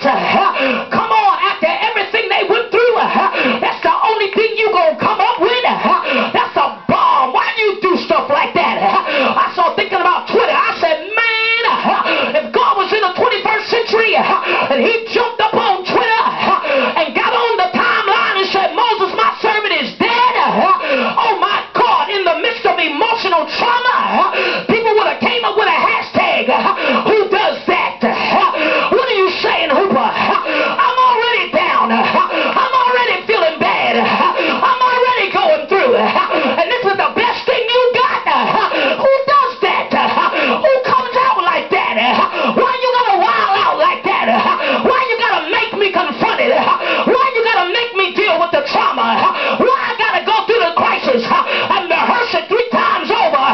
Come on, after everything they went through, that's the only thing you gonna come up with. That's a bomb. Why do you do stuff like that? I started thinking about Twitter. I said, man, if God was in the 21st century and he jumped up on Twitter and got on the timeline and said, Moses, my servant is dead. Oh my God, in the midst of emotional trauma, people would have came up with a hashtag. Who does that? What are you saying, Hooper? I'm already down. I'm already feeling bad. I'm already going through. And this is the best thing you got. Who does that? Who comes out like that? Why you gotta wild out like that? Why you gotta make me confront it? Why you gotta make me deal with the trauma? Why I gotta go through the crisis and rehearse it 3 times over?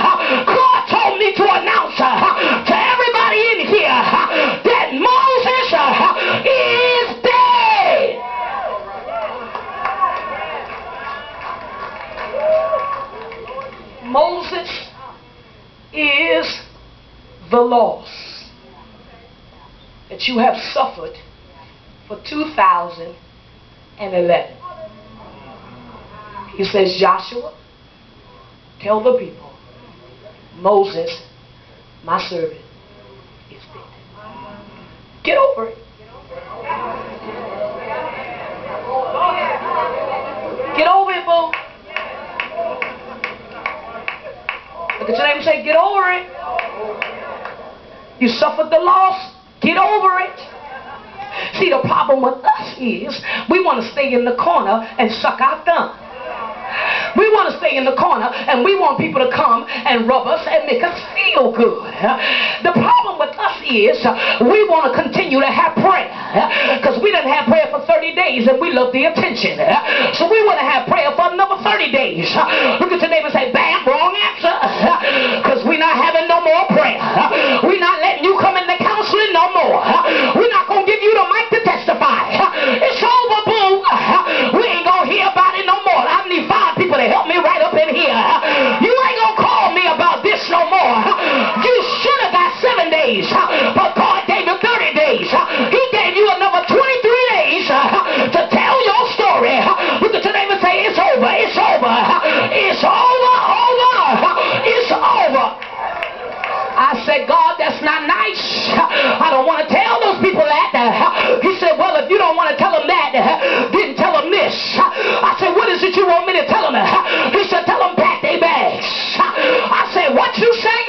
God told me to announce to everybody in here that Moses is dead. Moses is the loss that you have suffered for 2011. He says, Joshua, tell the people, Moses, my servant, is dead. Get over it. Get over it, boo. Look at your neighbor and say, get over it. You suffered the loss. Get over it. See, the problem with us is we want to stay in the corner and suck our thumb. We want to stay in the corner and we want people to come and rub us and make us feel good. The problem with us is we want to continue to have prayer because we didn't have prayer for 30 days and we love the attention. So we want to have prayer for another 30 days. Look at your neighbor and say, bam, wrong answer. Because we're not having no more prayer. We're not letting you come into counseling no more. We're not going to give you the mic to testify. It's over, boo. We ain't going to hear about it no more. I need 5 people to help me right up in here. You ain't going to call me about this no more. You should have got 7 days, but God gave you 30 days. He gave you another 23 days to tell your story. Look at your neighbor and say, it's over, it's over, it's over, it's over. I said, God, that's not nice. I don't want to tell those people that. He said, well, if you don't want to tell them that, then tell them this. I said, what is it you want me to tell them? He said, tell them pack their bags. I said, what you say?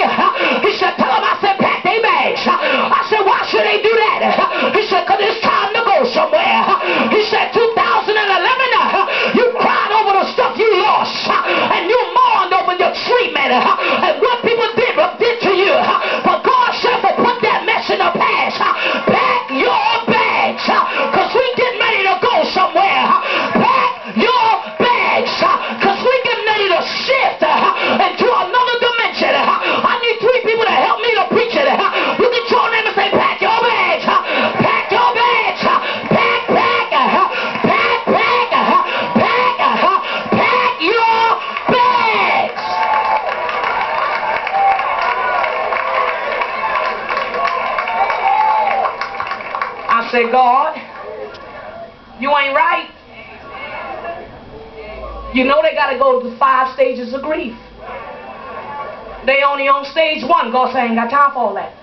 He said, tell them I said pack their bags. I said, why should they do that? He said, because it's time to go somewhere. He said, 2011, you cried over the stuff you lost, and you mourned over your treatment, and what people did to you. But God said, for put that mess in the past. Pack your bags, because we getting ready to go somewhere. Pack your bags, because we getting ready to shift into another dimension. I need 3 people to help me to preach it. Look at your name and say, pack your bags. Pack your bags. Pack, pack, pack, pack, pack, pack your bags. I said, God, you ain't right. You know they got to go to the 5 stages of grief. They only on stage 1. God said, I ain't got time for all that.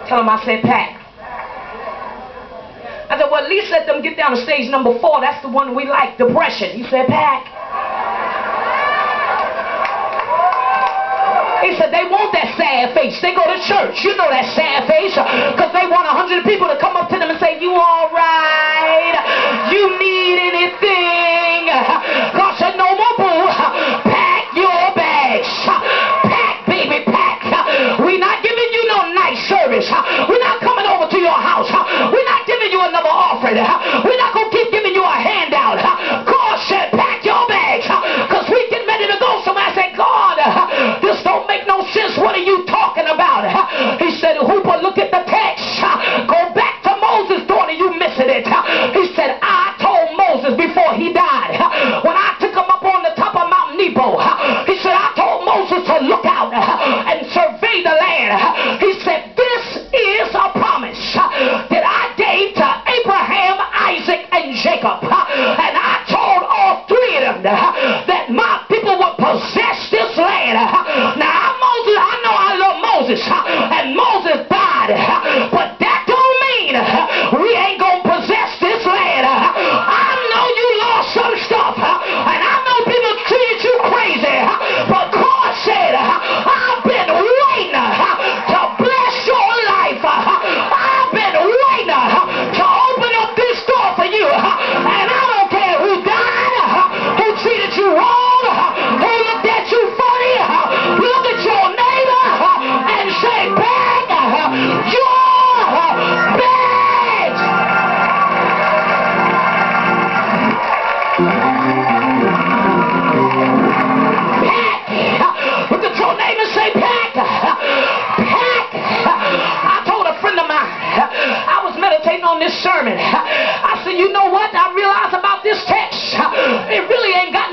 Tell them I said pack. I said, well, at least let them get down to stage number 4. That's the one we like, depression. He said pack. He said they want that sad face. They go to church. You know that sad face. Because they want 100 people to come up to them and say, you all right? You need anything? God said, no more, boo. Pack your bags. Pack, baby, pack. We're not giving you no nice service. We're not coming over to your house. We're not giving you another offering. We're not going to keep giving you a handout. God said, pack your bags. Because we're getting ready to go somewhere. I said, God, this don't make no sense. What are you talking about? He said, Hooper, look at the text. Go back to Moses' daughter. You missing it. He said, I told Moses before he died, when I took him up on the top of Mount Nebo, he said, I told Moses to look out and survey the land. He said, this is a promise that I gave to sermon. I said, you know what I realize about this text? It really ain't got